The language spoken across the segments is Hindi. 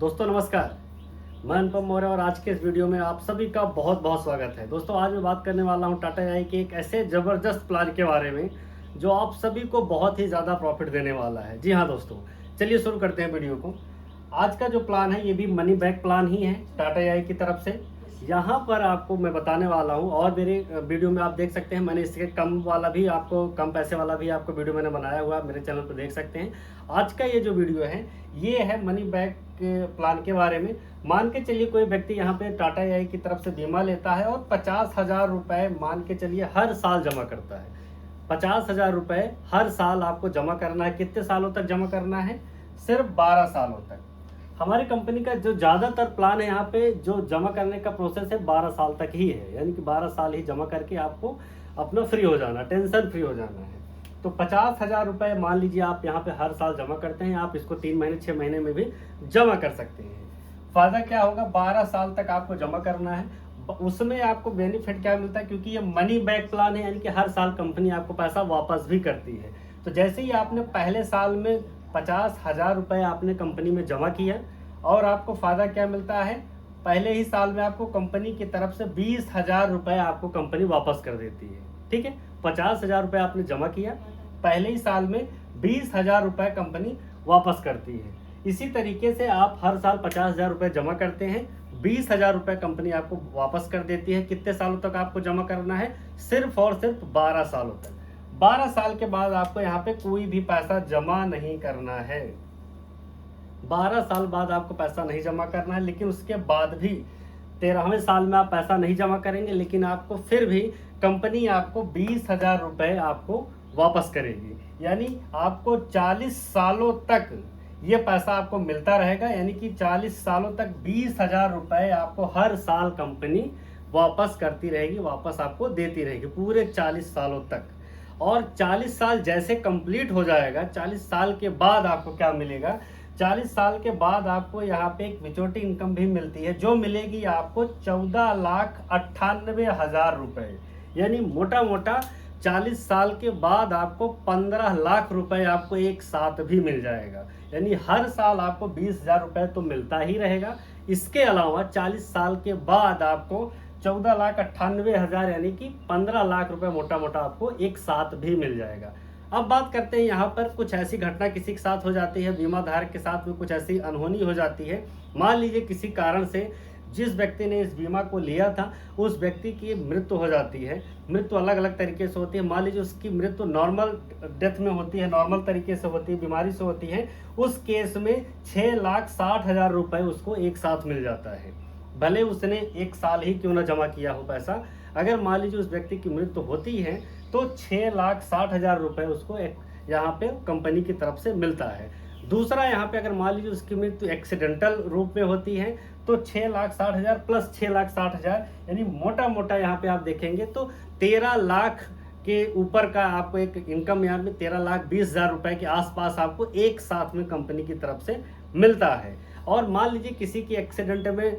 दोस्तों नमस्कार, मैं अनुपम मौर्य और आज के इस वीडियो में आप सभी का बहुत बहुत स्वागत है। दोस्तों आज मैं बात करने वाला हूं टाटा एआई के एक ऐसे ज़बरदस्त प्लान के बारे में जो आप सभी को बहुत ही ज़्यादा प्रॉफिट देने वाला है। जी हाँ दोस्तों, चलिए शुरू करते हैं वीडियो को। आज का जो प्लान है ये भी मनी बैक प्लान ही है टाटा एआई की तरफ से। यहाँ पर आपको मैं बताने वाला हूँ और मेरे वीडियो में आप देख सकते हैं, मैंने इसके कम वाला भी आपको, कम पैसे वाला भी आपको वीडियो मैंने बनाया हुआ मेरे चैनल पर देख सकते हैं। आज का ये जो वीडियो है ये है मनी बैक के प्लान के बारे में। मान के चलिए कोई व्यक्ति यहाँ पे टाटा एआई की तरफ से बीमा लेता है और 50,000 रुपये मान के चलिए हर साल जमा करता है। 50,000 रुपये हर साल आपको जमा करना है। कितने सालों तक जमा करना है? सिर्फ 12 सालों तक। हमारी कंपनी का जो ज़्यादातर प्लान है यहाँ पे जो जमा करने का प्रोसेस है 12 साल तक ही है, यानी कि 12 साल ही जमा करके आपको अपना फ्री हो जाना, टेंशन फ्री हो जाना है। तो 50,000 रुपये मान लीजिए आप यहाँ पे हर साल जमा करते हैं, आप इसको 3 महीने 6 महीने में भी जमा कर सकते हैं। फ़ायदा क्या होगा? 12 साल तक आपको जमा करना है। उसमें आपको बेनिफिट क्या मिलता है? क्योंकि ये मनी बैक प्लान है, यानी कि हर साल कंपनी आपको पैसा वापस भी करती है। तो जैसे ही आपने पहले साल में 50,000 रुपये आपने कंपनी में जमा किया और आपको फ़ायदा क्या मिलता है? पहले ही साल में आपको कंपनी की तरफ से 20,000 रुपये आपको कंपनी वापस कर देती है। ठीक है, 50,000 रुपये आपने जमा किया, पहले ही साल में 20,000 रुपये कंपनी वापस करती है। इसी तरीके से आप हर साल 50,000 रुपये जमा करते हैं, 20,000 रुपये कंपनी आपको वापस कर देती है। कितने सालों तक आपको जमा करना है? सिर्फ और सिर्फ 12 सालों तक। 12 साल के बाद आपको यहाँ पे कोई भी पैसा जमा नहीं करना है। 12 साल बाद आपको पैसा नहीं जमा करना है, लेकिन उसके बाद भी 13वें साल में आप पैसा नहीं जमा करेंगे, लेकिन आपको फिर भी कंपनी आपको 20,000 रुपये आपको वापस करेगी। यानी आपको 40 सालों तक ये पैसा आपको मिलता रहेगा, यानी कि 40 सालों तक 20,000 रुपये आपको हर साल कंपनी वापस करती रहेगी, वापस आपको देती रहेगी पूरे 40 सालों तक। और 40 साल जैसे कंप्लीट हो जाएगा, 40 साल के बाद आपको क्या मिलेगा? 40 साल के बाद आपको यहाँ पे एक मैच्योरिटी इनकम भी मिलती है, जो मिलेगी आपको 14,98,000 रुपये। यानी मोटा मोटा 40 साल के बाद आपको 15 लाख रुपए आपको एक साथ भी मिल जाएगा। यानी हर साल आपको 20,000 रुपये तो मिलता ही रहेगा। इसके अलावा 40 साल के बाद आपको 14,98,000 यानी कि 15 लाख रुपए मोटा मोटा आपको एक साथ भी मिल जाएगा। अब बात करते हैं, यहाँ पर कुछ ऐसी घटना किसी के साथ हो जाती है, बीमा धारक के साथ में कुछ ऐसी अनहोनी हो जाती है। मान लीजिए किसी कारण से जिस व्यक्ति ने इस बीमा को लिया था उस व्यक्ति की मृत्यु हो जाती है। मृत्यु अलग अलग तरीके से होती है। मान लीजिए उसकी मृत्यु नॉर्मल डेथ में होती है, नॉर्मल तरीके से होती है, बीमारी से होती है। उस केस में 6,60,000 रुपये उसको एक साथ मिल जाता है, भले उसने एक साल ही क्यों ना जमा किया हो पैसा। अगर मान लीजिए उस व्यक्ति की मृत्यु होती है तो 6,60,000 रुपये उसको यहाँ पे कंपनी की तरफ से मिलता है। दूसरा, यहाँ पे अगर मान लीजिए उसकी मृत्यु एक्सीडेंटल रूप में होती है तो 6,60,000 प्लस 6,60,000 यानी मोटा मोटा यहाँ पे आप देखेंगे तो 13 लाख के ऊपर का आपको एक इनकम यहाँ पे 13,20,000 रुपये के आसपास आपको एक साथ में कंपनी की तरफ से मिलता है। और मान लीजिए किसी की एक्सीडेंट में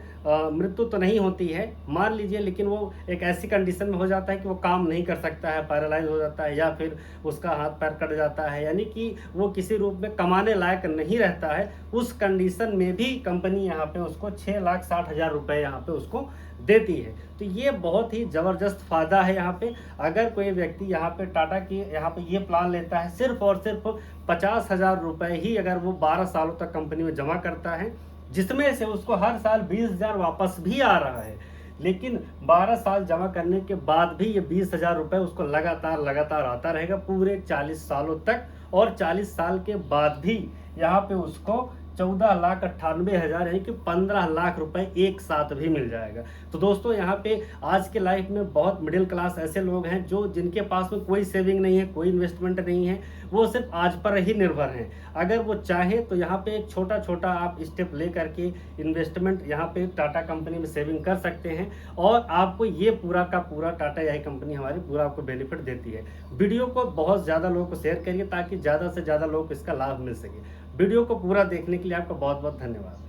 मृत्यु तो नहीं होती है, मान लीजिए, लेकिन वो एक ऐसी कंडीशन में हो जाता है कि वो काम नहीं कर सकता है, पैरालाइज हो जाता है या फिर उसका हाथ पैर कट जाता है, यानी कि वो किसी रूप में कमाने लायक नहीं रहता है। उस कंडीशन में भी कंपनी यहाँ पे उसको 6,60,000 रुपये यहाँ पे उसको देती है। तो ये बहुत ही ज़बरदस्त फ़ायदा है यहाँ पे। अगर कोई व्यक्ति यहाँ पे टाटा की यहाँ पे ये प्लान लेता है, सिर्फ और सिर्फ 50,000 रुपये ही अगर वो 12 सालों तक कंपनी में जमा करता है, जिसमें से उसको हर साल 20,000 वापस भी आ रहा है, लेकिन 12 साल जमा करने के बाद भी ये 20,000 रुपये उसको लगातार आता रहेगा पूरे 40 सालों तक। और 40 साल के बाद भी यहाँ पे उसको 14,98,000 यानी कि 15 लाख रुपए एक साथ भी मिल जाएगा। तो दोस्तों यहाँ पे आज के लाइफ में बहुत मिडिल क्लास ऐसे लोग हैं जो जिनके पास में कोई सेविंग नहीं है, कोई इन्वेस्टमेंट नहीं है, वो सिर्फ आज पर ही निर्भर हैं। अगर वो चाहे तो यहाँ पे एक छोटा छोटा आप स्टेप ले करके इन्वेस्टमेंट यहाँ पे टाटा कंपनी में सेविंग कर सकते हैं और आपको ये पूरा का पूरा टाटा एआई कंपनी हमारी पूरा आपको बेनिफिट देती है। वीडियो को बहुत ज़्यादा लोगों को शेयर करिए ताकि ज़्यादा से ज़्यादा लोग इसका लाभ मिल सके। वीडियो को पूरा देखने के लिए आपका बहुत बहुत धन्यवाद।